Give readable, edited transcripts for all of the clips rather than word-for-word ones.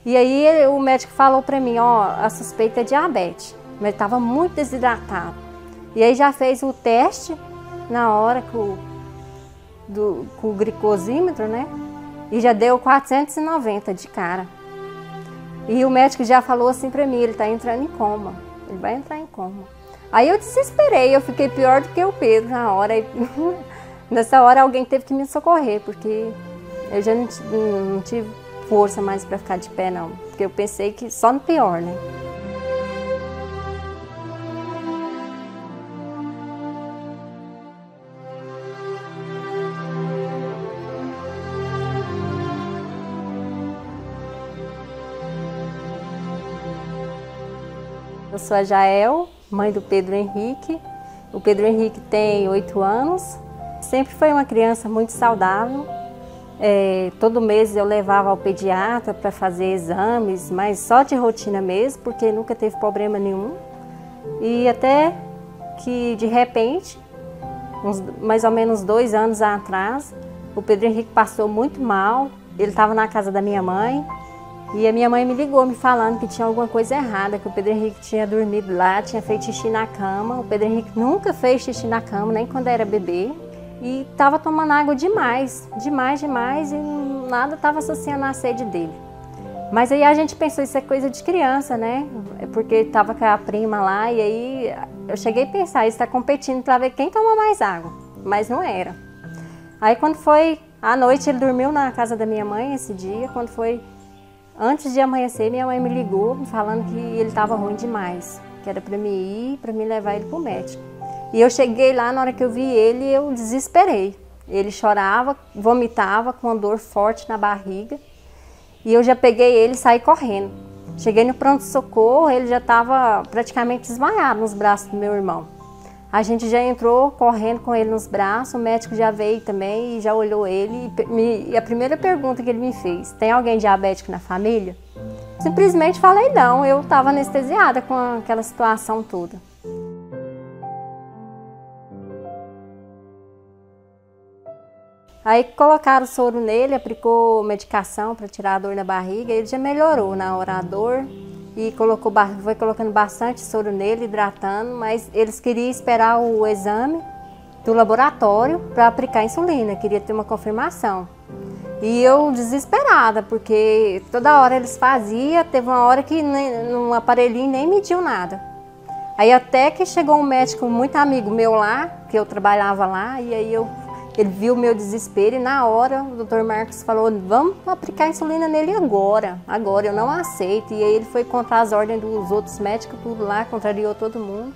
E aí o médico falou para mim, ó, a suspeita é diabetes, mas estava muito desidratado. E aí já fez o teste na hora com o glicosímetro, né? E já deu 490 de cara. E o médico já falou assim para mim, ele está entrando em coma, ele vai entrar em coma. Aí eu desesperei, eu fiquei pior do que o Pedro na hora. Nessa hora alguém teve que me socorrer, porque eu já não tive força mais para ficar de pé não, porque eu pensei que só no pior, né? Eu sou a Jael, mãe do Pedro Henrique. O Pedro Henrique tem 8 anos. Sempre foi uma criança muito saudável. Todo mês eu levava ao pediatra para fazer exames, mas só de rotina mesmo, porque nunca teve problema nenhum. E até que de repente, mais ou menos 2 anos atrás, o Pedro Henrique passou muito mal. Ele estava na casa da minha mãe. E a minha mãe me ligou me falando que tinha alguma coisa errada, que o Pedro Henrique tinha dormido lá, tinha feito xixi na cama. O Pedro Henrique nunca fez xixi na cama, nem quando era bebê. E estava tomando água demais, demais, e nada estava associando à sede dele. Mas aí a gente pensou, isso é coisa de criança, né? Porque estava com a prima lá e aí eu cheguei a pensar, isso está competindo para ver quem toma mais água. Mas não era. Aí quando foi à noite, ele dormiu na casa da minha mãe esse dia, quando foi... Antes de amanhecer, minha mãe me ligou falando que ele estava ruim demais, que era para mim ir, para me levar ele para o médico. E eu cheguei lá, na hora que eu vi ele, eu desesperei. Ele chorava, vomitava com uma dor forte na barriga. E eu já peguei ele e saí correndo. Cheguei no pronto-socorro, ele já estava praticamente desmaiado nos braços do meu irmão. A gente já entrou correndo com ele nos braços, o médico já veio também e já olhou ele. E a primeira pergunta que ele me fez, tem alguém diabético na família? Simplesmente falei não, eu estava anestesiada com aquela situação toda. Aí colocaram soro nele, aplicou medicação para tirar a dor da barriga, ele já melhorou na hora a dor. E foi colocando bastante soro nele, hidratando, mas eles queriam esperar o exame do laboratório para aplicar insulina, queria ter uma confirmação. E eu desesperada, porque toda hora eles faziam, teve uma hora que no aparelhinho nem mediu nada. Aí até que chegou um médico muito amigo meu lá, que eu trabalhava lá, e aí ele viu o meu desespero e na hora o Dr. Marcos falou, vamos aplicar insulina nele agora, eu não aceito. E aí ele foi contra as ordens dos outros médicos, tudo lá, contrariou todo mundo.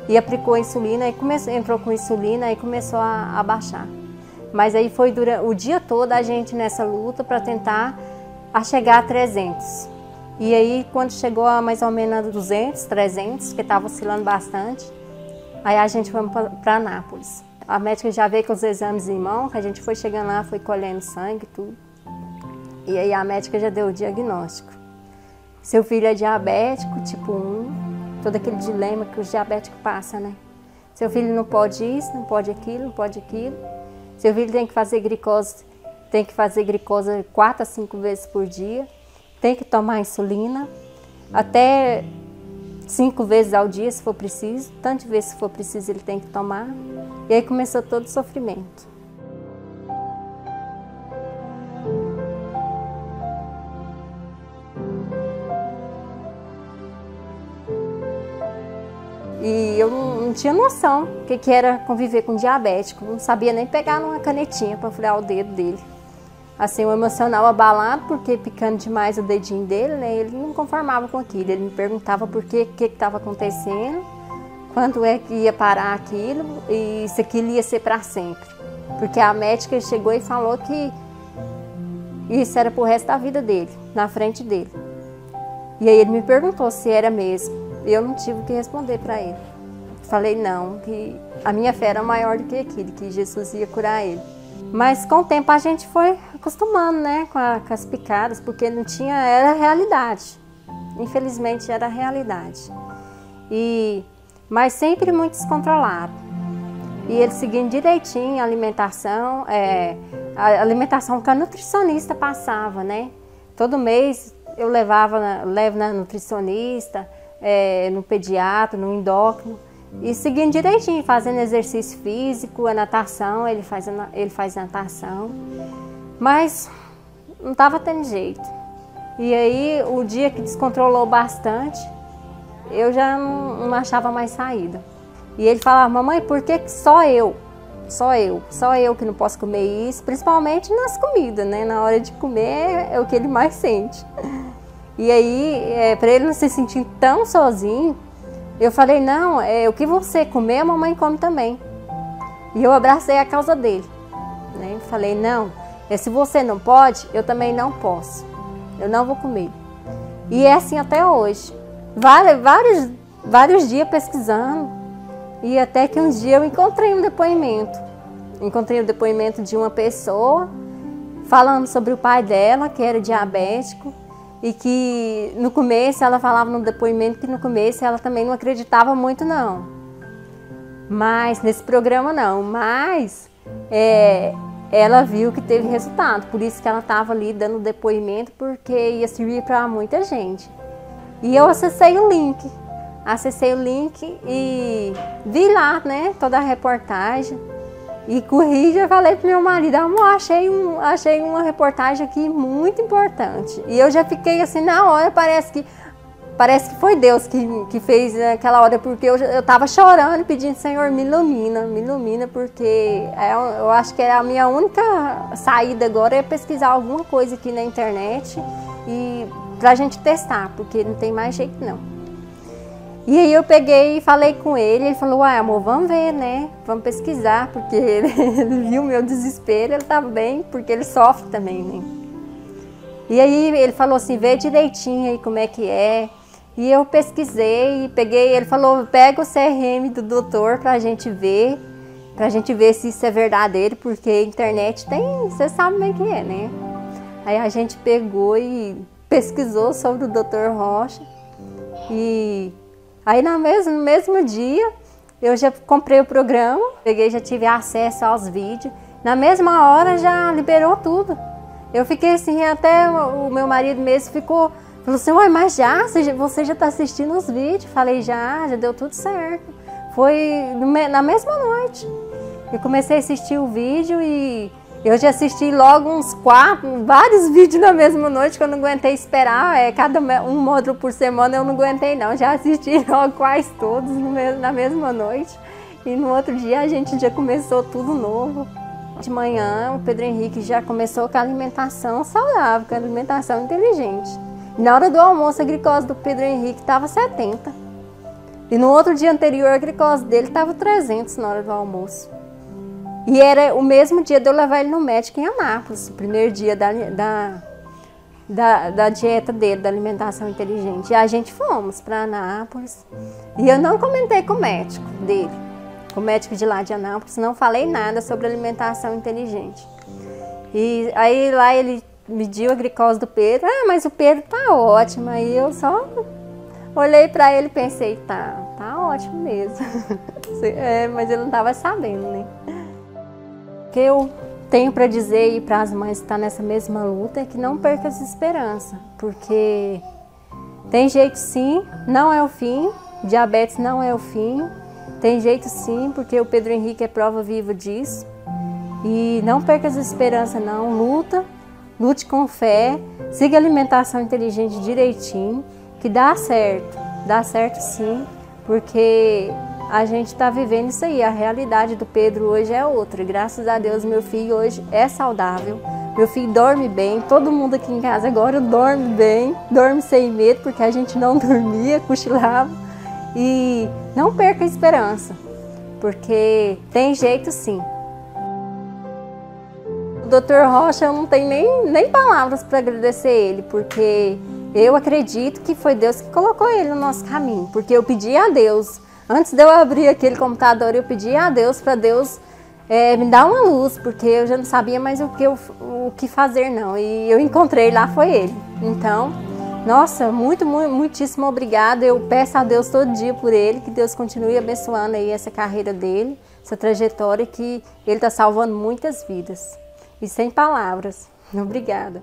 E aplicou a insulina, e entrou com insulina e começou a baixar. Mas aí foi durante o dia todo a gente nessa luta para tentar chegar a 300. E aí quando chegou a mais ou menos a 200, 300, que estava oscilando bastante, aí a gente foi para Anápolis. A médica já veio com os exames em mão, que a gente foi chegando lá, foi colhendo sangue e tudo. E aí a médica já deu o diagnóstico. Seu filho é diabético, tipo 1, todo aquele dilema que os diabéticos passam, né? Seu filho não pode isso, não pode aquilo, não pode aquilo. Seu filho tem que fazer glicose 4 a 5 vezes por dia. Tem que tomar insulina, até 5 vezes ao dia, se for preciso. Tantas vezes se for preciso, ele tem que tomar. E aí começou todo o sofrimento. E eu não tinha noção do que era conviver com diabético. Não sabia nem pegar numa canetinha para furar o dedo dele. Assim, o emocional abalado, porque picando demais o dedinho dele, né? Ele não conformava com aquilo. Ele me perguntava por que estava acontecendo, quando é que ia parar aquilo e se aquilo ia ser para sempre. Porque a médica chegou e falou que isso era pro resto da vida dele, na frente dele. E aí ele me perguntou se era mesmo. Eu não tive o que responder para ele. Falei não, que a minha fé era maior do que aquilo, que Jesus ia curar ele. Mas com o tempo a gente foi acostumando, né, com as picadas, porque não tinha, era a realidade. Infelizmente era a realidade. Mas sempre muito descontrolado. E ele seguindo direitinho a alimentação que a nutricionista passava, né? Todo mês eu levo na nutricionista, no pediatra, no endócrino, e seguindo direitinho, fazendo exercício físico, a natação, ele faz natação, mas não estava tendo jeito. E aí, o dia que descontrolou bastante, eu já não achava mais saída. E ele falava: mamãe, por que só eu que não posso comer isso? Principalmente nas comidas, né? Na hora de comer é o que ele mais sente. E aí, para ele não se sentir tão sozinho, eu falei: não, o que você comer, a mamãe come também. E eu abracei a causa dele, né? Falei: não, se você não pode, eu também não posso. Eu não vou comer. E é assim até hoje. Vários dias pesquisando. E até que um dia eu encontrei um depoimento. Encontrei o depoimento de uma pessoa falando sobre o pai dela, que era diabético. E que no começo, ela falava no depoimento que no começo ela também não acreditava muito não. Mas nesse programa não. Mas ela viu que teve resultado. Por isso que ela estava ali dando depoimento, porque ia servir para muita gente. E eu acessei o link. E vi lá, né, toda a reportagem. E corri e já falei pro meu marido: amor, achei uma reportagem aqui muito importante. E eu já fiquei assim, na hora, parece que foi Deus que fez aquela hora, porque eu tava chorando, pedindo: Senhor, me ilumina, porque eu acho que a minha única saída agora é pesquisar alguma coisa aqui na internet e pra gente testar, porque não tem mais jeito não. E aí eu peguei e falei com ele falou: uai, amor, vamos ver, né? Vamos pesquisar, porque ele viu o meu desespero, ele tá bem, porque ele sofre também, né? E aí ele falou assim: vê direitinho aí como é que é. E eu pesquisei e peguei, ele falou: pega o CRM do doutor pra gente ver se isso é verdadeiro, porque a internet tem, você sabe como é que é, né? Aí a gente pegou e pesquisou sobre o Dr. Rocha e aí no mesmo dia eu já comprei o programa, já tive acesso aos vídeos. Na mesma hora já liberou tudo. Eu fiquei assim, até o meu marido mesmo falou assim: uai, mas você já está assistindo os vídeos? Falei: já deu tudo certo. Foi na mesma noite. Eu comecei a assistir o vídeo e eu já assisti logo vários vídeos na mesma noite, que eu não aguentei esperar, um módulo por semana, eu não aguentei não, já assisti logo quase todos na mesma noite. E no outro dia a gente já começou tudo novo. De manhã o Pedro Henrique já começou com a alimentação saudável, com a alimentação inteligente. E na hora do almoço a glicose do Pedro Henrique estava 70. E no outro dia anterior a glicose dele estava 300 na hora do almoço. E era o mesmo dia de eu levar ele no médico em Anápolis, o primeiro dia da dieta dele, da alimentação inteligente. E a gente fomos para Anápolis. E eu não comentei com o médico dele, com o médico de lá de Anápolis, não falei nada sobre alimentação inteligente. E aí lá ele mediu a glicose do Pedro: ah, mas o Pedro tá ótimo. Aí eu só olhei para ele e pensei: tá ótimo mesmo. Mas ele não estava sabendo, né? O que eu tenho para dizer aí para as mães que estão nessa mesma luta é que não perca essa esperança, porque tem jeito sim, não é o fim, diabetes não é o fim, tem jeito sim, porque o Pedro Henrique é prova viva disso. E não perca essa esperança não, lute com fé, siga a alimentação inteligente direitinho, que dá certo sim, porque a gente está vivendo isso aí, a realidade do Pedro hoje é outra. Graças a Deus, meu filho hoje é saudável, meu filho dorme bem, todo mundo aqui em casa agora dorme bem, dorme sem medo, porque a gente não dormia, cochilava. E não perca a esperança, porque tem jeito sim. O Dr. Rocha, eu não tenho nem palavras para agradecer ele, porque eu acredito que foi Deus que colocou ele no nosso caminho, porque eu pedi a Deus. Antes de eu abrir aquele computador, eu pedi a Deus para Deus me dar uma luz, porque eu já não sabia mais o que fazer não. E eu encontrei lá, foi ele. Então, nossa, muitíssimo obrigada. Eu peço a Deus todo dia por ele, que Deus continue abençoando aí essa carreira dele, essa trajetória, que ele está salvando muitas vidas. E sem palavras. Obrigada.